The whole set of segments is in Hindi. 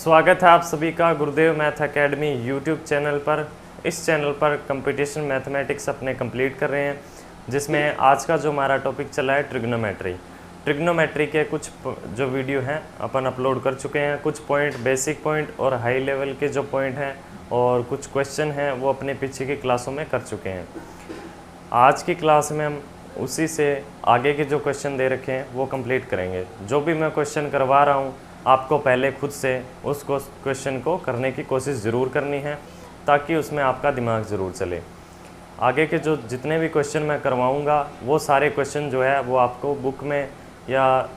स्वागत है आप सभी का गुरुदेव मैथ एकेडमी यूट्यूब चैनल पर। इस चैनल पर कंपटीशन मैथमेटिक्स अपने कंप्लीट कर रहे हैं, जिसमें आज का जो हमारा टॉपिक चला है ट्रिग्नोमेट्री। ट्रिग्नोमेट्री के कुछ जो वीडियो हैं अपन अपलोड कर चुके हैं। कुछ पॉइंट, बेसिक पॉइंट और हाई लेवल के जो पॉइंट हैं और कुछ क्वेश्चन हैं वो अपने पीछे की क्लासों में कर चुके हैं। आज की क्लास में हम उसी से आगे के जो क्वेश्चन दे रखे हैं वो कंप्लीट करेंगे। जो भी मैं क्वेश्चन करवा रहा हूँ आपको पहले खुद से उस क्वेश्चन को करने की कोशिश ज़रूर करनी है, ताकि उसमें आपका दिमाग ज़रूर चले। आगे के जो जितने भी क्वेश्चन मैं करवाऊँगा वो सारे क्वेश्चन जो है वो आपको बुक में या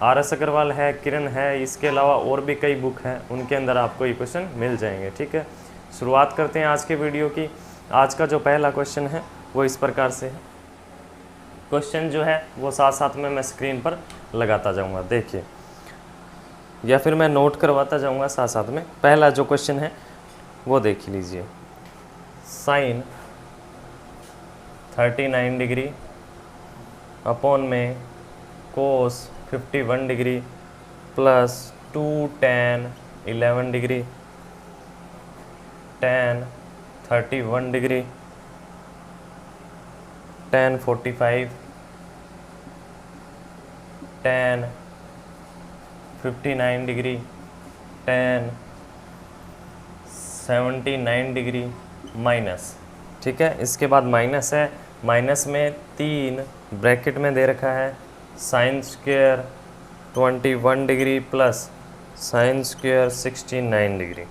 RS अग्रवाल है, किरण है, इसके अलावा और भी कई बुक हैं, उनके अंदर आपको ये क्वेश्चन मिल जाएंगे। ठीक है, शुरुआत करते हैं आज के वीडियो की। आज का जो पहला क्वेश्चन है वो इस प्रकार से है। क्वेश्चन जो है वो साथ साथ में मैं स्क्रीन पर लगाता जाऊँगा, देखिए, या फिर मैं नोट करवाता जाऊंगा साथ साथ में। पहला जो क्वेश्चन है वो देख लीजिए। साइन 39 डिग्री अपॉन में कोस 51 degree plus 2 tan 11 degree tan 31 degree tan 45 tan 59 degree tan 79 degree minus. ठीक है, इसके बाद माइनस है। माइनस में 3 ब्रैकेट में दे रखा है sine square 21 degree plus sine square 69 degree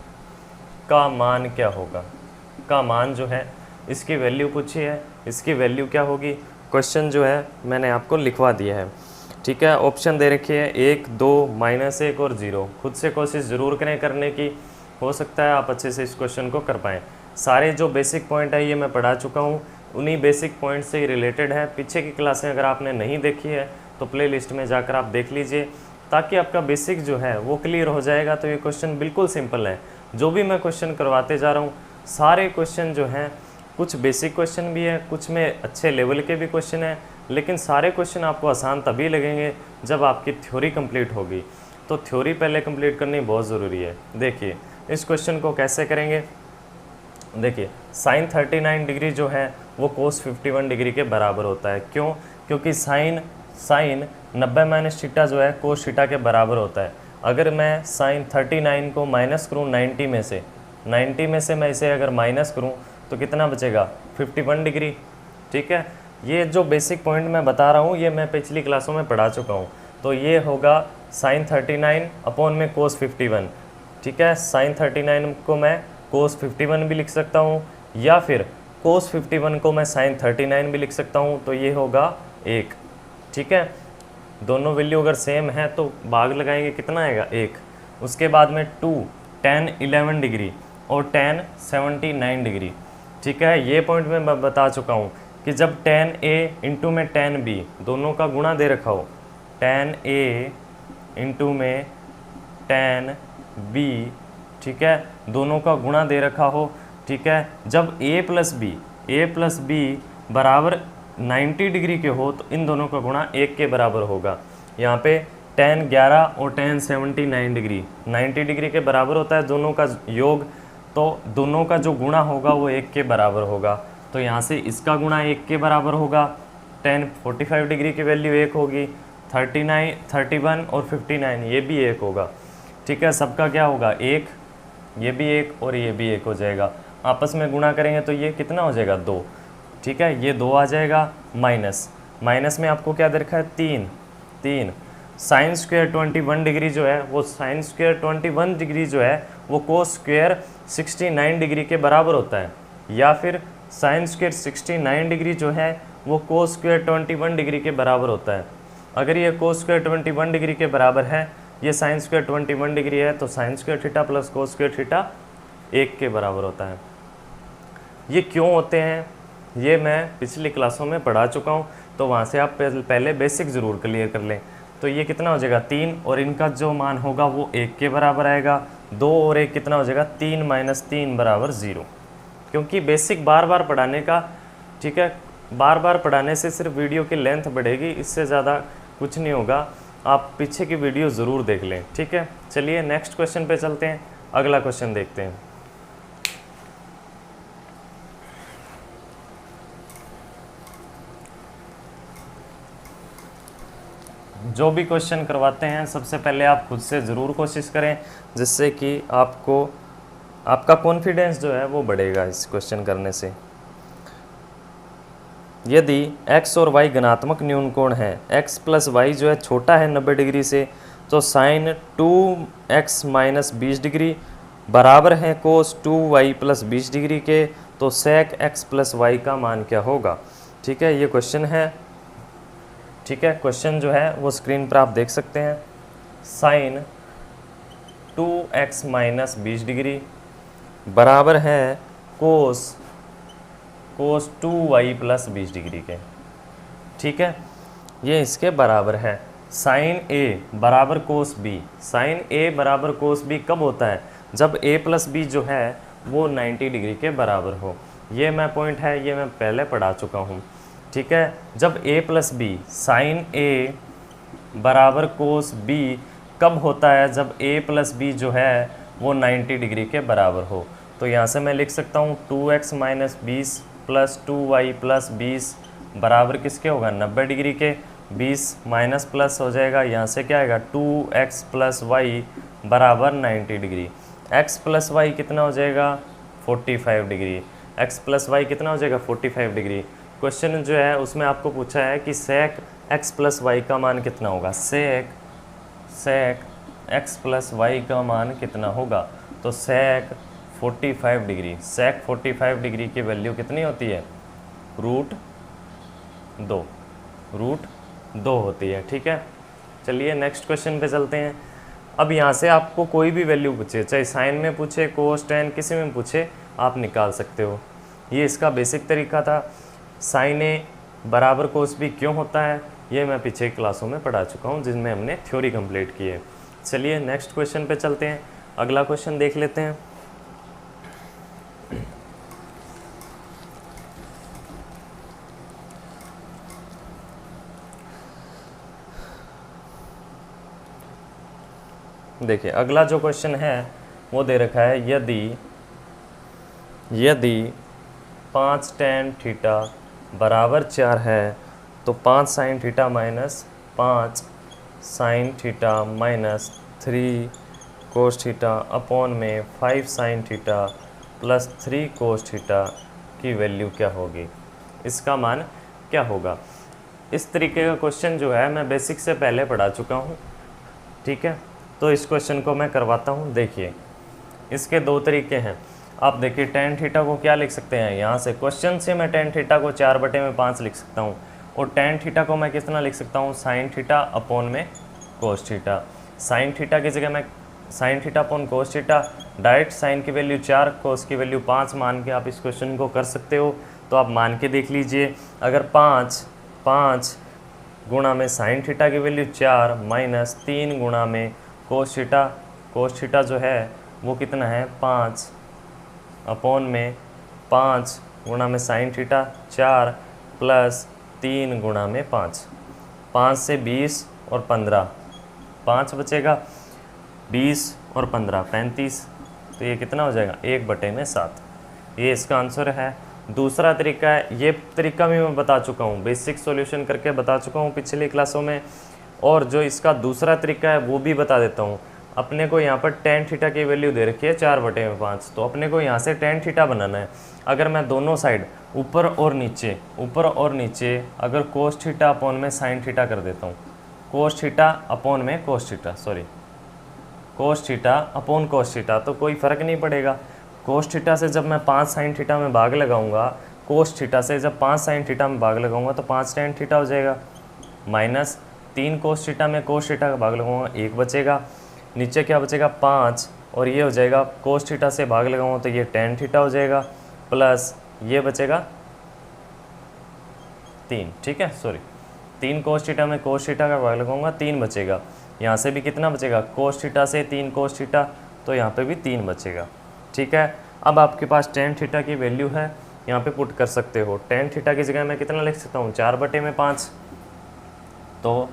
का मान क्या होगा। का मान जो है इसकी वैल्यू पूछी है, इसकी वैल्यू क्या होगी क्वेश्चन जो है मैंने आपको लिखवा दिया है। ठीक है, ऑप्शन दे रखी है 1, 2, -1 और 0। खुद से कोशिश ज़रूर करें करने की, हो सकता है आप अच्छे से इस क्वेश्चन को कर पाएँ। सारे जो बेसिक पॉइंट है ये मैं पढ़ा चुका हूँ, उन्हीं बेसिक पॉइंट से ही रिलेटेड है। पीछे की क्लासें अगर आपने नहीं देखी है तो प्लेलिस्ट में जाकर आप देख लीजिए, ताकि आपका बेसिक जो है वो क्लियर हो जाएगा। तो ये क्वेश्चन बिल्कुल सिंपल है। जो भी मैं क्वेश्चन करवाते जा रहा हूँ सारे क्वेश्चन जो हैं, कुछ बेसिक क्वेश्चन भी है, कुछ में अच्छे लेवल के भी क्वेश्चन हैं, लेकिन सारे क्वेश्चन आपको आसान तभी लगेंगे जब आपकी थ्योरी कंप्लीट होगी। तो थ्योरी पहले कंप्लीट करनी बहुत ज़रूरी है। देखिए इस क्वेश्चन को कैसे करेंगे। देखिए साइन 39 डिग्री जो है वो कोस 51 डिग्री के बराबर होता है। क्यों? क्योंकि साइन 90 माइनस थीटा जो है कोस थीटा के बराबर होता है। अगर मैं साइन 39 को माइनस करूँ 90 में से मैं इसे अगर माइनस करूँ तो कितना बचेगा 51 डिग्री। ठीक है, ये जो बेसिक पॉइंट मैं बता रहा हूँ ये मैं पिछली क्लासों में पढ़ा चुका हूँ। तो ये होगा साइन 39 अपॉन में कोस 51। ठीक है, साइन 39 को मैं कोस 51 भी लिख सकता हूँ, या फिर कोस 51 को मैं साइन 39 भी लिख सकता हूँ। तो ये होगा 1। ठीक है, दोनों वैल्यू अगर सेम है तो भाग लगाएंगे, कितना आएगा 1। उसके बाद में 2 tan 11 डिग्री और tan 79 डिग्री। ठीक है, ये पॉइंट मैं बता चुका हूँ कि जब tan A इंटू में tan B दोनों का गुणा दे रखा हो, tan A इंटू में tan B, ठीक है, दोनों का गुणा दे रखा हो। ठीक है, जब A प्लस B बराबर 90 डिग्री के हो तो इन दोनों का गुणा 1 के बराबर होगा। यहाँ पे tan 11 और tan 79 डिग्री 90 डिग्री के बराबर होता है दोनों का योग, तो दोनों का जो गुणा होगा वो 1 के बराबर होगा। तो यहाँ से इसका गुणा 1 के बराबर होगा। tan 45 डिग्री की वैल्यू 1 होगी, 31 और 59 ये भी 1 होगा। ठीक है, सबका क्या होगा 1, ये भी 1 और ये भी 1 हो जाएगा। आपस में गुणा करेंगे तो ये कितना हो जाएगा 2। ठीक है, ये 2 आ जाएगा। माइनस में आपको क्या दे रखा है 3। साइन स्क्वायर 21 डिग्री जो है वो साइन स्क्वायर 21 डिग्री जो है वो कोस स्क्वायर 69 डिग्री के बराबर होता है, या फिर साइन स्क्वायर 69 डिग्री जो है वो कोस स्क्वायर 21 डिग्री के बराबर होता है। अगर ये कोस स्क्वायर 21 डिग्री के बराबर है, ये साइन स्क्वायर 21 डिग्री है, तो sine square theta plus cos square theta 1 के बराबर होता है। ये क्यों होते हैं ये मैं पिछली क्लासों में पढ़ा चुका हूँ, तो वहाँ से आप पहले बेसिक ज़रूर क्लियर कर लें। तो ये कितना हो जाएगा 3, और इनका जो मान होगा वो 1 के बराबर आएगा। 2 और 1 कितना हो जाएगा 3 - 3 बराबर 0। क्योंकि बेसिक बार बार पढ़ाने का, ठीक है, बार बार पढ़ाने से सिर्फ वीडियो की लेंथ बढ़ेगी, इससे ज़्यादा कुछ नहीं होगा। आप पीछे की वीडियो ज़रूर देख लें, ठीक है। चलिए नेक्स्ट क्वेश्चन पे चलते हैं, अगला क्वेश्चन देखते हैं। जो भी क्वेश्चन करवाते हैं सबसे पहले आप खुद से ज़रूर कोशिश करें, जिससे कि आपका कॉन्फिडेंस जो है वो बढ़ेगा इस क्वेश्चन करने से। यदि x और y घनात्मक न्यून कोण है, x प्लस वाई जो है छोटा है 90 डिग्री से, तो साइन 2x माइनस 20 डिग्री बराबर है कोस 2y प्लस 20 डिग्री के, तो सेक x प्लस वाई का मान क्या होगा। ठीक है, ये क्वेश्चन है। ठीक है, क्वेश्चन जो है वो स्क्रीन पर आप देख सकते हैं। साइन 2x माइनस 20 डिग्री बराबर है कोस 2y प्लस 20 डिग्री के। ठीक है, ये इसके बराबर है। साइन a बराबर कोस b, साइन a बराबर कोस b कब होता है, जब a प्लस बी जो है वो 90 डिग्री के बराबर हो। ये मैं पॉइंट है, ये मैं पहले पढ़ा चुका हूँ। ठीक है, जब a plus B, sine a बराबर कोस b कब होता है, जब a प्लस बी जो है वो 90 डिग्री के बराबर हो। तो यहाँ से मैं लिख सकता हूँ 2x minus 20 plus 2y plus 20 बराबर किसके होगा, 90 डिग्री के। 20 माइनस प्लस हो जाएगा, यहाँ से क्या आएगा 2x प्लस वाई बराबर 90 डिग्री। x प्लस वाई कितना हो जाएगा 45 डिग्री। x प्लस वाई कितना हो जाएगा 45 डिग्री। क्वेश्चन जो है उसमें आपको पूछा है कि सेक x प्लस वाई का मान कितना होगा। सेक x प्लस वाई का मान कितना होगा, तो सेक 45 डिग्री, सेक 45 डिग्री की वैल्यू कितनी होती है, रूट 2 होती है। ठीक है, चलिए नेक्स्ट क्वेश्चन पे चलते हैं। अब यहाँ से आपको कोई भी वैल्यू पूछे, चाहे साइन में पूछे, कोस, टेन, किसी में पूछे, आप निकाल सकते हो। ये इसका बेसिक तरीका था। साइन ए बराबर कोस बी क्यों होता है, ये मैं पीछे क्लासों में पढ़ा चुका हूँ, जिनमें हमने थ्योरी कंप्लीट की है। चलिए नेक्स्ट क्वेश्चन पे चलते हैं, अगला क्वेश्चन देख लेते हैं। देखिए अगला जो क्वेश्चन है वो दे रखा है, यदि 5 टेन थीटा बराबर 4 है, तो 5 sine theta minus 5 sine theta minus 3 cos theta upon में 5 sine theta plus 3 cos theta की वैल्यू क्या होगी, इसका मान क्या होगा। इस तरीके का क्वेश्चन जो है मैं बेसिक से पहले पढ़ा चुका हूँ। ठीक है, तो इस क्वेश्चन को मैं करवाता हूँ। देखिए इसके दो तरीके हैं। आप देखिए टेन थीटा को क्या लिख सकते हैं, यहाँ से क्वेश्चन से मैं टेन थीटा को 4/5 लिख सकता हूँ, और टेन थीटा को मैं कितना लिख सकता हूँ, साइन थीटा अपॉन में कोस थीटा। साइन थीटा की जगह मैं sine theta upon cos theta, direct sine की वैल्यू 4, कोस की वैल्यू 5 मान के आप इस क्वेश्चन को कर सकते हो। तो आप मान के देख लीजिए, अगर 5 गुणा में साइन थीटा की वैल्यू 4 माइनस 3 गुणा में कोस थीटा जो है वो कितना है 5 अपॉन में 5 गुणा में साइन थीटा 4 प्लस 3 गुणा में 5 से 20 और 15, 5 बचेगा, 20 और 15 35, तो ये कितना हो जाएगा 1/7। ये इसका आंसर है। दूसरा तरीका है, ये तरीका भी मैं बता चुका हूँ, बेसिक सॉल्यूशन करके बता चुका हूँ पिछली क्लासों में, और जो इसका दूसरा तरीका है वो भी बता देता हूँ। अपने को यहाँ पर टेन थीटा की वैल्यू दे रखी है 4/5, तो अपने को यहाँ से टेन थीटा बनाना है। अगर मैं दोनों साइड ऊपर और नीचे अगर कोस थीटा अपॉन में साइन थीटा कर देता हूँ, कोस थीटा अपॉन में cos theta upon cos theta, तो कोई फ़र्क नहीं पड़ेगा। कोस थीटा से जब मैं 5 साइन थीटा में भाग लगाऊंगा, कोस थीटा से जब 5 साइन थीटा में भाग लगाऊंगा तो 5 टेन थीटा हो जाएगा, माइनस 3 कोस थीटा में कोस थीटा का भाग लगाऊंगा 1 बचेगा, नीचे क्या बचेगा 5, और ये हो जाएगा कोस थीटा से भाग लगाऊंगा तो ये टेन थीटा हो जाएगा, प्लस ये बचेगा 3। ठीक है, सॉरी 3 कोस थीटा में कोस थीटा का भाग लगाऊंगा 3 बचेगा, यहाँ से भी कितना बचेगा, कोस थीटा से 3 कोस थीटा, तो यहाँ पे भी 3 बचेगा। ठीक है, अब आपके पास टेन थीटा की वैल्यू है, यहाँ पे पुट कर सकते हो। टेन थीटा की जगह मैं कितना लिख सकता हूँ 4/5, तो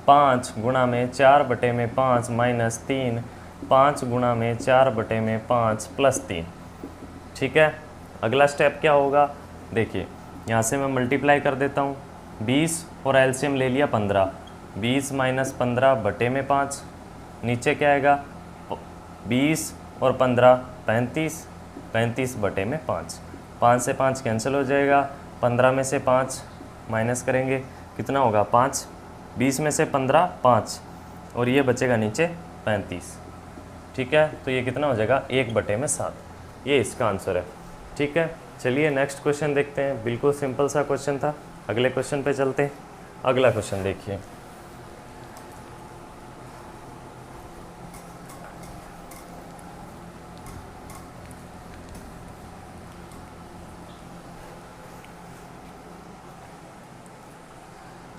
5 गुणा में 4/5 माइनस 3, 5 गुणा में 4/5 प्लस 3। ठीक है, अगला स्टेप क्या होगा, देखिए यहाँ से मैं मल्टीप्लाई कर देता हूँ। 20 और एलसीएम ले लिया 15, 20 माइनस 15/5, नीचे क्या आएगा 20 और 15 35, 35/5, 5 से 5 कैंसिल हो जाएगा, 15 में से 5 माइनस करेंगे कितना होगा 5, 20 में से 15 5 और ये बचेगा नीचे 35। ठीक है, तो ये कितना हो जाएगा 1/7, ये इसका आंसर है। ठीक है, चलिए नेक्स्ट क्वेश्चन देखते हैं। बिल्कुल सिंपल सा क्वेश्चन था, अगले क्वेश्चन पे चलते हैं। अगला क्वेश्चन देखिए,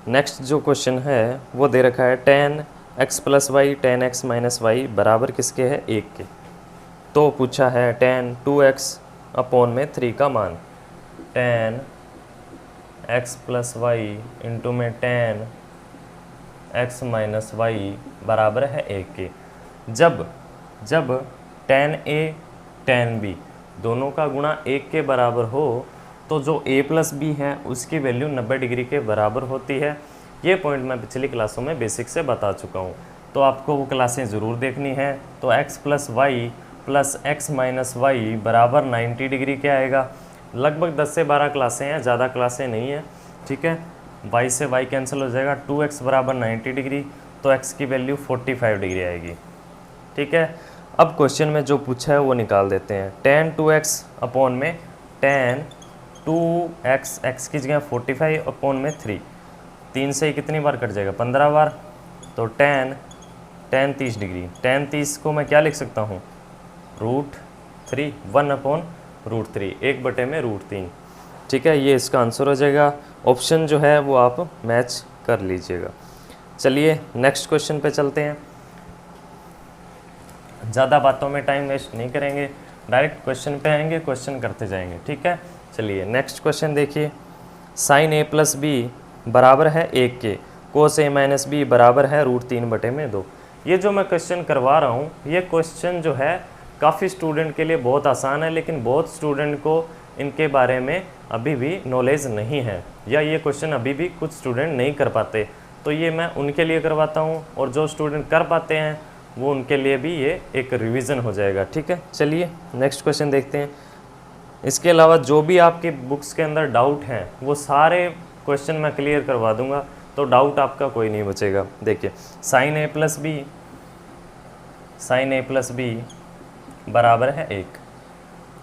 नेक्स्ट जो क्वेश्चन है वो दे रखा है tan x + y tan x - y बराबर किसके है 1 के। तो पूछा है tan 2x/3 का मान, tan x + y इंटू में tan x - y बराबर है 1 के। जब tan a tan b दोनों का गुणा 1 के बराबर हो तो जो a + b है उसकी वैल्यू 90 डिग्री के बराबर होती है। ये पॉइंट मैं पिछली क्लासों में बेसिक से बता चुका हूँ, तो आपको वो क्लासें ज़रूर देखनी है। तो x + y + x - y बराबर 90 डिग्री क्या आएगा, लगभग 10 से 12 क्लासें हैं, ज़्यादा क्लासें नहीं हैं। ठीक है, y से y कैंसिल हो जाएगा, 2x बराबर 90 डिग्री, तो x की वैल्यू 45 डिग्री आएगी। ठीक है, अब क्वेश्चन में जो पूछा है वो निकाल देते हैं। tan 2x/ tan 2x, x की जगह 45/3, 3 से कितनी बार कट जाएगा 15 बार, तो tan 30 डिग्री, tan 30 को मैं क्या लिख सकता हूँ √3, 1/√3, 1/√3। ठीक है, ये इसका आंसर हो जाएगा। ऑप्शन जो है वो आप मैच कर लीजिएगा। चलिए नेक्स्ट क्वेश्चन पे चलते हैं, ज़्यादा बातों में टाइम वेस्ट नहीं करेंगे, डायरेक्ट क्वेश्चन पे आएंगे, क्वेश्चन करते जाएंगे। ठीक है, चलिए नेक्स्ट क्वेश्चन देखिए, sin a + b बराबर है 1 के, cos a - b बराबर है √3/2। ये जो मैं क्वेश्चन करवा रहा हूँ, ये क्वेश्चन जो है काफ़ी स्टूडेंट के लिए बहुत आसान है, लेकिन बहुत स्टूडेंट को इनके बारे में अभी भी नॉलेज नहीं है, या ये क्वेश्चन अभी भी कुछ स्टूडेंट नहीं कर पाते। तो ये मैं उनके लिए करवाता हूँ, और जो स्टूडेंट कर पाते हैं वो उनके लिए भी ये एक रिवीजन हो जाएगा। ठीक है, चलिए नेक्स्ट क्वेश्चन देखते हैं। इसके अलावा जो भी आपके बुक्स के अंदर डाउट हैं वो सारे क्वेश्चन मैं क्लियर करवा दूंगा, तो डाउट आपका कोई नहीं बचेगा। देखिए sin a + b बराबर है 1,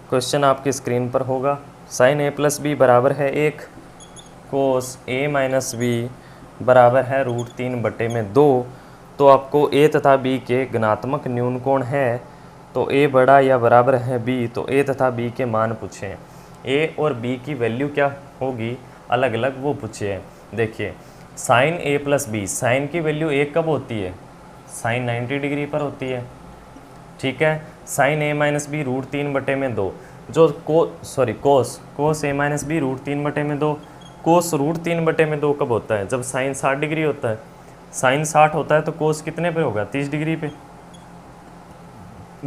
क्वेश्चन आपकी स्क्रीन पर होगा। sin a + b बराबर है 1, cos a - b बराबर है √3/2। तो आपको a तथा b के गुणात्मक न्यून कोण है, तो a बड़ा या बराबर है b, तो a तथा b के मान पूछे हैं। a और b की वैल्यू क्या होगी अलग अलग वो पूछे हैं। देखिए sin a + b, साइन की वैल्यू 1 कब होती है, साइन 90 डिग्री पर होती है। ठीक है, sin a - b √3/2, जो cos a - b √3/2, cos √3/2 कब होता है, जब साइन 60 डिग्री होता है। साइन 60 होता है तो कोस कितने पे होगा 30 डिग्री पे,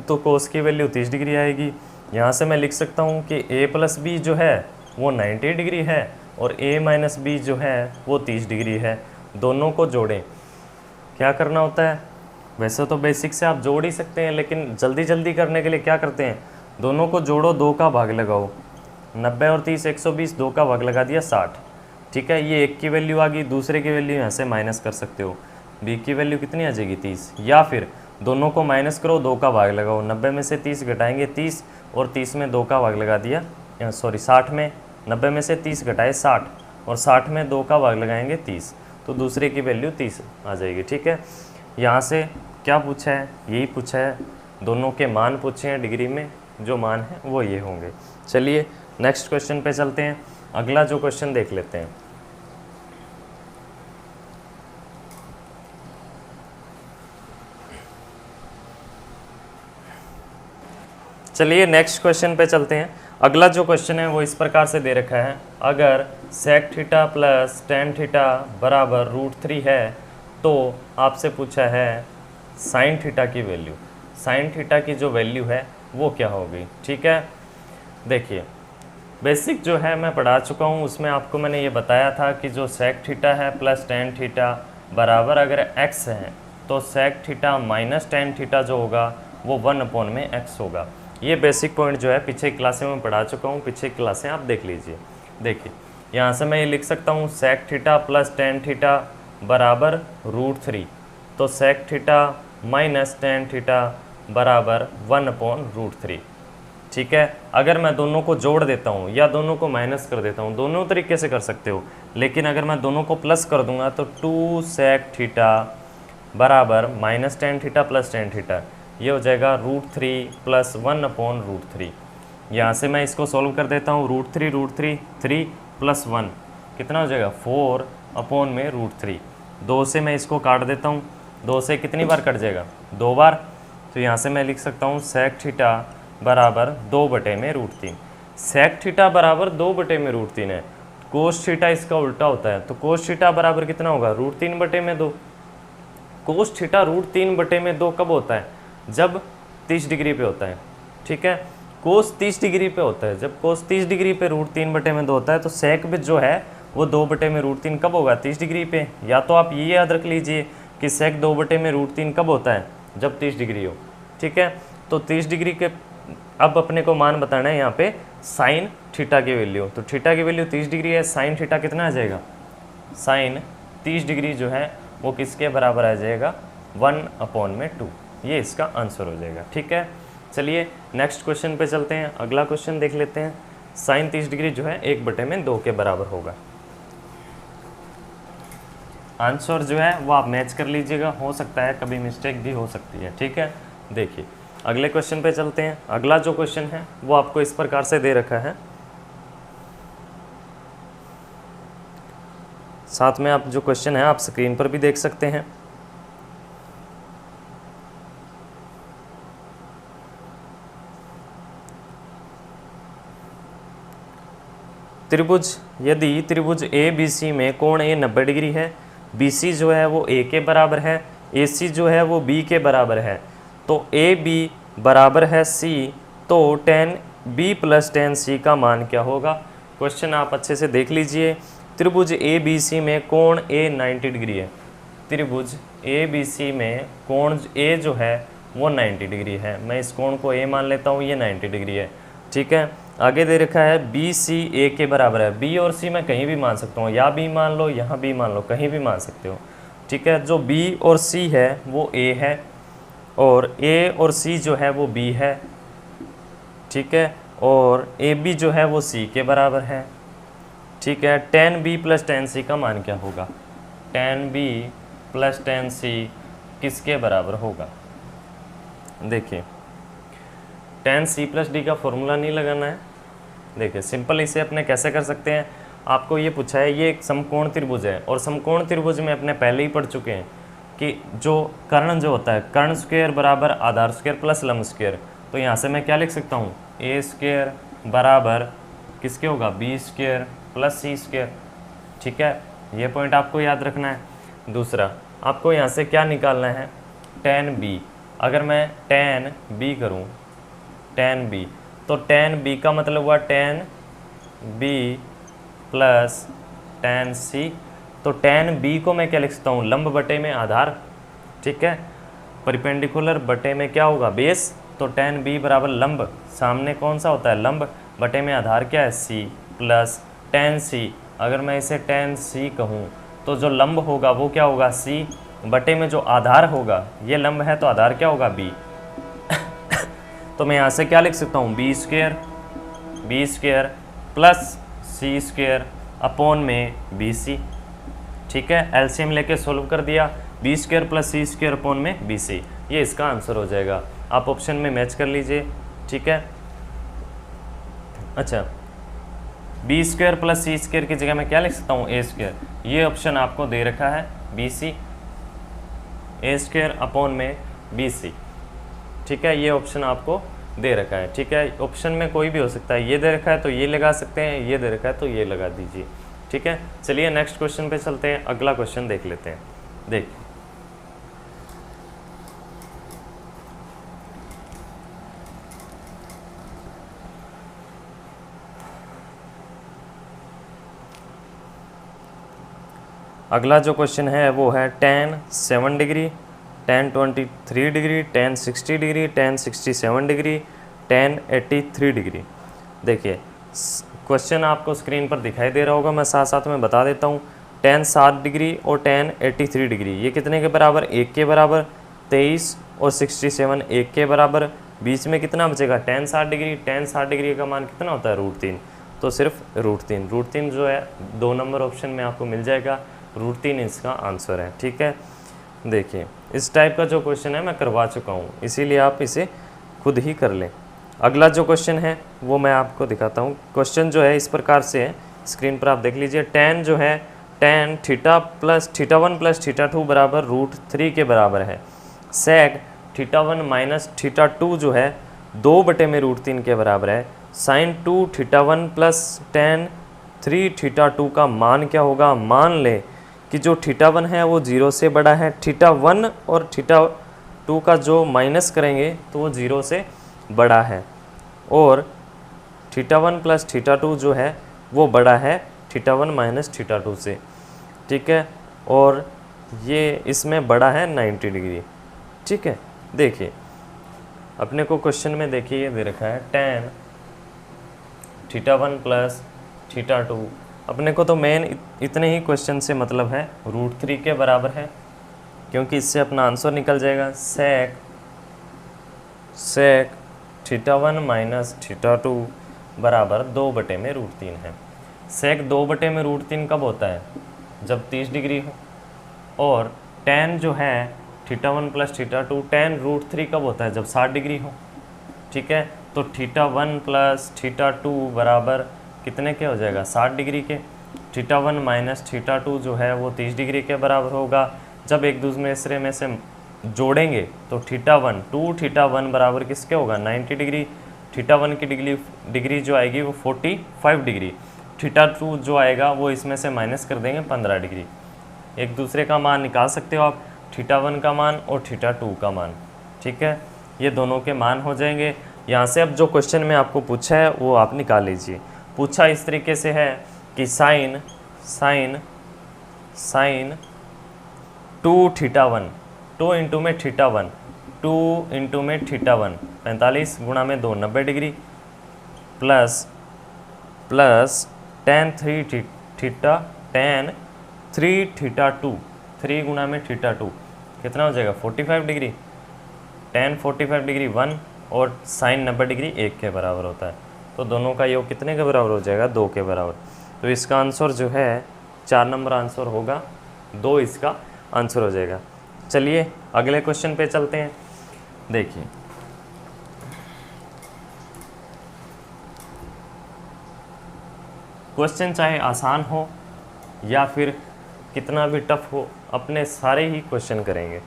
तो कोस की वैल्यू 30 डिग्री आएगी। यहाँ से मैं लिख सकता हूँ कि a + b जो है वो 90 डिग्री है और a - b जो है वो 30 डिग्री है। दोनों को जोड़ें, क्या करना होता है, वैसे तो बेसिक से आप जोड़ ही सकते हैं, लेकिन जल्दी जल्दी करने के लिए क्या करते हैं, दोनों को जोड़ो, 2 का भाग लगाओ, 90 और 30 120, 2 का भाग लगा दिया 60। ठीक है, ये 1 की वैल्यू आ गई, दूसरे की वैल्यू यहाँ से माइनस कर सकते हो, b की वैल्यू कितनी आ जाएगी 30, या फिर दोनों को माइनस करो, 2 का भाग लगाओ, 90 में से 30 घटाएंगे 30, और 30 में 2 का भाग लगा दिया, 60 में 90 में से 30 घटाए 60, और 60 में 2 का भाग लगाएंगे 30, तो दूसरे की वैल्यू 30 आ जाएगी। ठीक है, यहाँ से क्या पूछा है, यही पूछा है, दोनों के मान पूछे हैं, डिग्री में जो मान है वो ये होंगे। चलिए नेक्स्ट क्वेश्चन पे चलते हैं, अगला जो क्वेश्चन देख लेते हैं। चलिए नेक्स्ट क्वेश्चन पे चलते हैं। अगला जो क्वेश्चन है वो इस प्रकार से दे रखा है, अगर sec θ + tan θ बराबर √3 है तो आपसे पूछा है साइन थीटा की वैल्यू। साइन थीटा की जो वैल्यू है वो क्या होगी, ठीक है। देखिए बेसिक जो है मैं पढ़ा चुका हूँ, उसमें आपको मैंने ये बताया था कि जो सेक थीटा है प्लस टेन थीटा बराबर अगर x है तो sec theta minus tan theta जो होगा वो 1 में x होगा। ये बेसिक पॉइंट जो है पीछे क्लासे में पढ़ा चुका हूँ, पीछे क्लासें आप देख लीजिए। देखिए यहाँ से मैं ये लिख सकता हूँ sec theta plus tan theta बराबर √3, तो sec theta minus tan theta बराबर 1/√3, ठीक है। अगर मैं दोनों को जोड़ देता हूँ या दोनों को माइनस कर देता हूँ, दोनों तरीके से कर सकते हो, लेकिन अगर मैं दोनों को प्लस कर दूंगा तो 2 सेक थीटा बराबर minus tan theta plus tan theta, ये हो जाएगा √3 प्लस 1/√3। यहाँ से मैं इसको सॉल्व कर देता हूँ, √3 3 प्लस 1 कितना हो जाएगा 4/√3। 2 से मैं इसको काट देता हूँ, 2 से कितनी बार कट जाएगा 2 बार, तो यहाँ से मैं लिख सकता हूँ सेक थीटा बराबर 2/√3। सेक थीटा बराबर 2/√3 है, कोस थीटा इसका उल्टा होता है, तो कोस थीटा बराबर कितना होगा √3/2। कोस थीटा √3/2 कब होता है, जब 30 डिग्री पे होता है, ठीक है। कोस 30 डिग्री पे होता है, जब कोस 30 डिग्री पे √3/2 होता है, तो सेक भी जो है वो 2/√3 कब होगा 30 डिग्री पे। या तो आप ये याद रख लीजिए कि सेक 2/√3 कब होता है, जब 30 डिग्री हो, ठीक है। तो 30 डिग्री के अब अपने को मान बताना है यहाँ पे साइन थीटा की वैल्यू, तो थीटा की वैल्यू 30 डिग्री है, साइन थीटा कितना आ जाएगा, साइन 30 डिग्री जो है वो किसके बराबर आ जाएगा 1/2, ये इसका आंसर हो जाएगा, ठीक है। चलिए नेक्स्ट क्वेश्चन पे चलते हैं, अगला क्वेश्चन देख लेते हैं। साइन 30 डिग्री जो है 1/2 के बराबर होगा। आंसर जो है वो आप मैच कर लीजिएगा, हो सकता है कभी मिस्टेक भी हो सकती है, ठीक है। देखिए अगले क्वेश्चन पे चलते हैं। अगला जो क्वेश्चन है वो आपको इस प्रकार से दे रखा है, साथ में आप जो क्वेश्चन है आप स्क्रीन पर भी देख सकते हैं। त्रिभुज, यदि त्रिभुज ABC में कोण A 90 डिग्री है, BC जो है वो A के बराबर है, AC जो है वो B के बराबर है, तो AB बराबर है C, तो tan B plus tan C का मान क्या होगा। क्वेश्चन आप अच्छे से देख लीजिए। त्रिभुज ABC में कोण A 90 डिग्री है, त्रिभुज ABC में कोण A जो है वो 90 डिग्री है, मैं इस कोण को A मान लेता हूँ, ये 90 डिग्री है, ठीक है। आगे दे रखा है BC A के बराबर है, B और C मैं कहीं भी मान सकता हूँ, या B मान लो यहाँ B मान लो, कहीं भी मान सकते हो, ठीक है। जो B और C है वो A है और A और C जो है वो B है, ठीक है, और AB जो है वो C के बराबर है, ठीक है। tan B plus tan C का मान क्या होगा, tan B plus tan C किसके बराबर होगा। देखिए tan C प्लस D का फॉर्मूला नहीं लगाना है, देखिए सिंपल इसे अपने कैसे कर सकते हैं। आपको ये पूछा है, ये एक समकोण त्रिभुज है और समकोण त्रिभुज में अपने पहले ही पढ़ चुके हैं कि जो कर्ण जो होता है, कर्ण स्क्वायर बराबर आधार स्क्वायर प्लस लंब स्क्वायर, तो यहाँ से मैं क्या लिख सकता हूँ A स्क्वायर बराबर किसके होगा B square plus C square, ठीक है। ये पॉइंट आपको याद रखना है। दूसरा आपको यहाँ से क्या निकालना है tan B, अगर मैं tan B करूँ tan B, तो tan B का मतलब हुआ tan B plus tan C, तो tan B को मैं क्या लिख सकता हूँ लंब बटे में आधार, ठीक है, परपेंडिकुलर बटे में क्या होगा बेस, तो tan B बराबर लंब, सामने कौन सा होता है लंब, बटे में आधार क्या है C प्लस tan C, अगर मैं इसे tan C कहूँ तो जो लंब होगा वो क्या होगा C, बटे में जो आधार होगा, ये लंब है तो आधार क्या होगा B तो मैं यहाँ से क्या लिख सकता हूँ B square plus C square upon में BC, ठीक है। एलसीएम लेके सोल्व कर दिया, B square plus C square upon में BC, ये इसका आंसर हो जाएगा। आप ऑप्शन में मैच कर लीजिए, ठीक है। अच्छा B square plus C square की जगह मैं क्या लिख सकता हूँ A स्क्वायर, ये ऑप्शन आपको दे रखा है BC, A स्क्वायर अपॉन में BC, ठीक है, ये ऑप्शन आपको दे रखा है, ठीक है। ऑप्शन में कोई भी हो सकता है, ये दे रखा है तो ये लगा सकते हैं, ये दे रखा है तो ये लगा दीजिए, ठीक है। चलिए नेक्स्ट क्वेश्चन पे चलते हैं, अगला क्वेश्चन देख लेते हैं। देख अगला जो क्वेश्चन है वो है tan 7 degree, tan 23 degree, tan 60 degree, tan 67 degree, tan 83 degree. देखिए क्वेश्चन आपको स्क्रीन पर दिखाई दे रहा होगा, मैं साथ साथ में बता देता हूँ। tan 7 डिग्री और tan 83 डिग्री ये कितने के बराबर, 1 के बराबर। 23 और 67 1 के बराबर। बीच में कितना बचेगा, tan 7 डिग्री। tan 7 डिग्री का मान कितना होता है, √3, तो सिर्फ √3। √3 जो है 2 नंबर ऑप्शन में आपको मिल जाएगा, √3 इसका आंसर है। ठीक है, देखिए इस टाइप का जो क्वेश्चन है मैं करवा चुका हूँ, इसीलिए आप इसे खुद ही कर लें। अगला जो क्वेश्चन है वो मैं आपको दिखाता हूँ। क्वेश्चन जो है इस प्रकार से है, स्क्रीन पर आप देख लीजिए। tan जो है tan थीटा प्लस θ1 प्लस θ2 बराबर √3 के बराबर है। sec θ1 माइनस θ2 जो है 2/√3 के बराबर है। sin 2 θ1 प्लस tan 3 θ2 का मान क्या होगा। मान ले कि जो θ1 है वो 0 से बड़ा है, θ1 और θ2 का जो माइनस करेंगे तो वो 0 से बड़ा है, और θ1 प्लस θ2 जो है वो बड़ा है θ1 माइनस θ2 से। ठीक है, और ये इसमें बड़ा है 90 डिग्री। ठीक है, देखिए अपने को क्वेश्चन में देखिए ये दे रखा है tan θ1 प्लस θ2। अपने को तो मेन इतने ही क्वेश्चन से मतलब है, √3 के बराबर है, क्योंकि इससे अपना आंसर निकल जाएगा। sec θ1 माइनस θ2 बराबर 2/√3 है। sec 2/√3 कब होता है, जब 30 डिग्री हो, और tan जो है θ1 प्लस θ2 tan √3 कब होता है, जब 60 डिग्री हो। ठीक है, तो θ1 प्लस θ2 बराबर कितने के हो जाएगा, 60 डिग्री के। θ1 माइनस θ2 जो है वो 30 डिग्री के बराबर होगा। जब एक दूसरे में से जोड़ेंगे तो θ1 2θ1 बराबर किसके होगा, 90 डिग्री। θ1 की डिग्री जो आएगी वो 45 डिग्री। θ2 जो आएगा वो इसमें से माइनस कर देंगे 15 डिग्री। एक दूसरे का मान निकाल सकते हो आप, θ1 का मान और θ2 का मान। ठीक है, ये दोनों के मान हो जाएंगे। यहाँ से अब जो क्वेश्चन में आपको पूछा है वो आप निकाल लीजिए। पूछा इस तरीके से है कि साइन 2θ1 2 इंटू में θ1 2 इंटू में θ1 45 गुणा में 2 90 डिग्री प्लस tan 3θ2 3 गुणा में θ2 कितना हो जाएगा, 45 डिग्री। tan 45 डिग्री 1 और sin 90 डिग्री 1 के बराबर होता है, तो दोनों का योग कितने के बराबर हो जाएगा, 2 के बराबर। तो इसका आंसर जो है 4 नंबर आंसर होगा, 2 इसका आंसर हो जाएगा। चलिए अगले क्वेश्चन पे चलते हैं। देखिए क्वेश्चन चाहे आसान हो या फिर कितना भी टफ हो, अपने सारे ही क्वेश्चन करेंगे।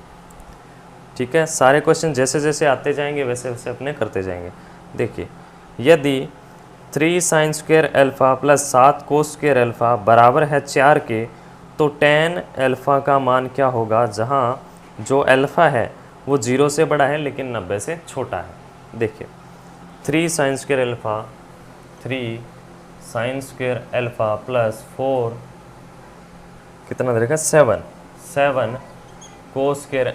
ठीक है, सारे क्वेश्चन जैसे जैसे आते जाएंगे वैसे वैसे अपने करते जाएंगे। देखिए यदि 3 sin square alpha plus 7 cos square alpha बराबर है 4 के, तो tan अल्फ़ा का मान क्या होगा, जहाँ जो अल्फ़ा है वो 0 से बड़ा है लेकिन 90 से छोटा है। देखिए 3 sin स्क्वायर अल्फ़ा प्लस 4 कितना देगा, 7 cos स्क्वायर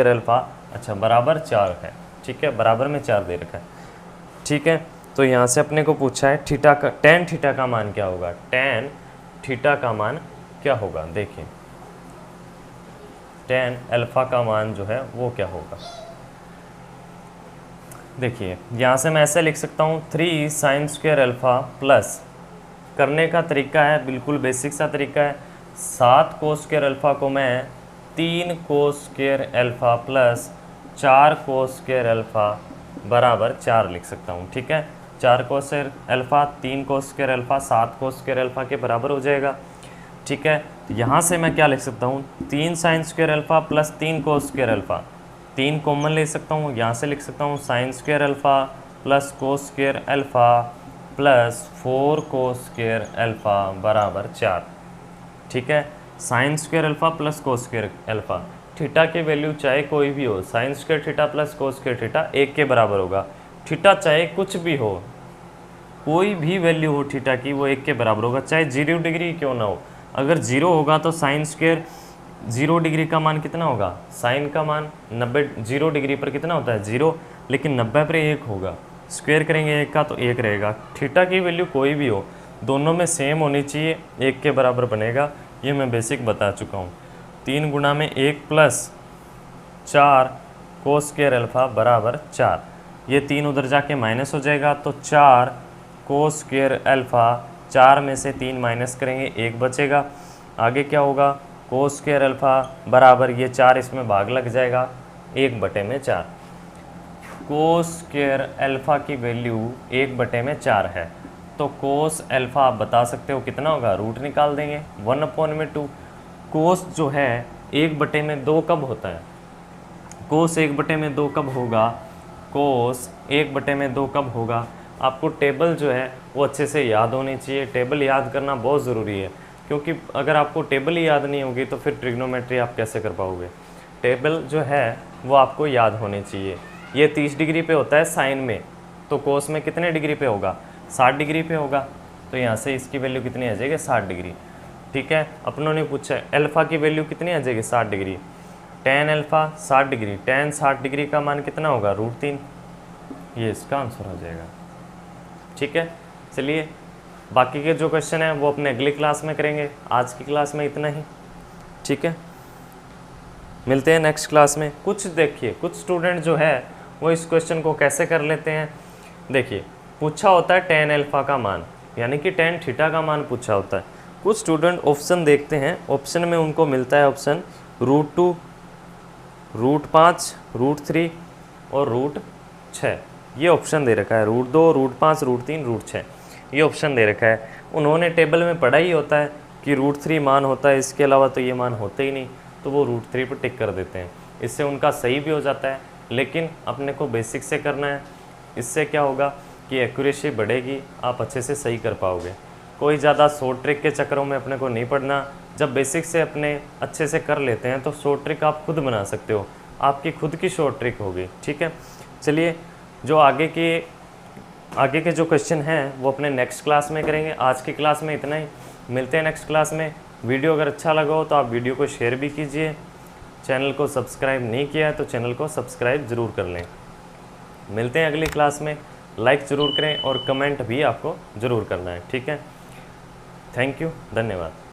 अल्फ़ा अच्छा बराबर 4 है। ठीक है, बराबर में 4 दे रखा है। ठीक है, तो यहाँ से अपने को पूछा है tan थीटा का मान क्या होगा, tan थीटा का मान क्या होगा। देखिए tan अल्फ़ा का मान जो है वो क्या होगा। देखिए यहाँ से मैं ऐसे लिख सकता हूँ 3 sin स्क्वायर अल्फ़ा प्लस, करने का तरीका है बिल्कुल बेसिक सा तरीका है, 7 cos स्क्वायर अल्फ़ा को मैं 3 cos square alpha plus 4 cos square alpha बराबर 4 लिख सकता हूँ। ठीक है, 4 cos square alpha 3 cos square alpha 7 cos square alpha के बराबर हो जाएगा। ठीक है, तो यहाँ से मैं क्या लिख सकता हूँ, 3 sin square alpha plus 3 cos square alpha, 3 common ले सकता हूँ, यहाँ से लिख सकता हूँ sin square alpha plus cos square alpha plus 4 cos square alpha बराबर 4। ठीक है, sin square alpha plus cos square alpha, theta की वैल्यू चाहे कोई भी हो, sin square theta plus cos square theta 1 के बराबर होगा। थीटा चाहे कुछ भी हो, कोई भी वैल्यू हो थीटा की वो 1 के बराबर होगा, चाहे 0 डिग्री क्यों ना हो। अगर 0 होगा तो साइन स्क्वायर 0 डिग्री का मान कितना होगा, साइन का मान 90 0 डिग्री पर कितना होता है 0, लेकिन 90 पर 1 होगा, स्क्वायर करेंगे 1 का तो 1 रहेगा। थीटा की वैल्यू कोई भी हो, दोनों में सेम होनी चाहिए, 1 के बराबर बनेगा, ये मैं बेसिक बता चुका हूँ। 3 गुना में 1 प्लस 4 कोस स्क्वायर अल्फ़ा बराबर 4, ये 3 उधर जाके माइनस हो जाएगा, तो 4 कोस स्क्वायर अल्फ़ा, 4 में से 3 माइनस करेंगे 1 बचेगा, आगे क्या होगा कोस स्क्वायर अल्फ़ा बराबर ये 4 इसमें भाग लग जाएगा 1/4। कोस स्क्वायर अल्फ़ा की वैल्यू 1/4 है, तो कोस अल्फ़ा आप बता सकते हो कितना होगा, रूट निकाल देंगे 1/2। कोस जो है 1/2 कब होता है, कोस 1/2 कब होगा, कोस 1/2 कब होगा, आपको टेबल जो है वो अच्छे से याद होनी चाहिए। टेबल याद करना बहुत ज़रूरी है, क्योंकि अगर आपको टेबल ही याद नहीं होगी तो फिर ट्रिग्नोमेट्री आप कैसे कर पाओगे। टेबल जो है वो आपको याद होनी चाहिए। ये 30 डिग्री पे होता है साइन में, तो कोस में कितने डिग्री पे होगा, 60 डिग्री पे होगा, तो यहाँ से इसकी वैल्यू कितनी आ जाएगी 60 डिग्री। ठीक है, अपनों ने पूछा अल्फ़ा की वैल्यू कितनी आ जाएगी 60 degree, tan alpha 60 degree, tan 60 degree का मान कितना होगा √3, ये इसका आंसर हो जाएगा। ठीक है, चलिए बाकी के जो क्वेश्चन है वो अपने अगली क्लास में करेंगे, आज की क्लास में इतना ही। ठीक है, मिलते हैं नेक्स्ट क्लास में। कुछ देखिए, कुछ स्टूडेंट जो है वो इस क्वेश्चन को कैसे कर लेते हैं, देखिए पूछा होता है tan अल्फ़ा का मान, यानी कि tan थीटा का मान पूछा होता है। कुछ स्टूडेंट ऑप्शन देखते हैं, ऑप्शन में उनको मिलता है ऑप्शन √2, √5, √3 और √6, ये ऑप्शन दे रखा है, √2, √5, √3, √6, ये ऑप्शन दे रखा है। उन्होंने टेबल में पढ़ा ही होता है कि √3 मान होता है, इसके अलावा तो ये मान होते ही नहीं, तो वो √3 पर टिक कर देते हैं, इससे उनका सही भी हो जाता है। लेकिन अपने को बेसिक से करना है, इससे क्या होगा कि एक्यूरेसी बढ़ेगी, आप अच्छे से सही कर पाओगे। कोई ज़्यादा शॉर्ट ट्रिक के चक्करों में अपने को नहीं पड़ना। जब बेसिक से अपने अच्छे से कर लेते हैं तो शॉर्ट ट्रिक आप खुद बना सकते हो, आपकी खुद की शॉर्ट ट्रिक होगी। ठीक है, चलिए जो आगे के जो क्वेश्चन हैं वो अपने नेक्स्ट क्लास में करेंगे। आज की क्लास में इतना ही, मिलते हैं नेक्स्ट क्लास में। वीडियो अगर अच्छा लगा हो तो आप वीडियो को शेयर भी कीजिए, चैनल को सब्सक्राइब नहीं किया है तो चैनल को सब्सक्राइब ज़रूर कर लें। मिलते हैं अगली क्लास में, लाइक ज़रूर करें और कमेंट भी आपको ज़रूर करना है। ठीक है, थैंक यू, धन्यवाद।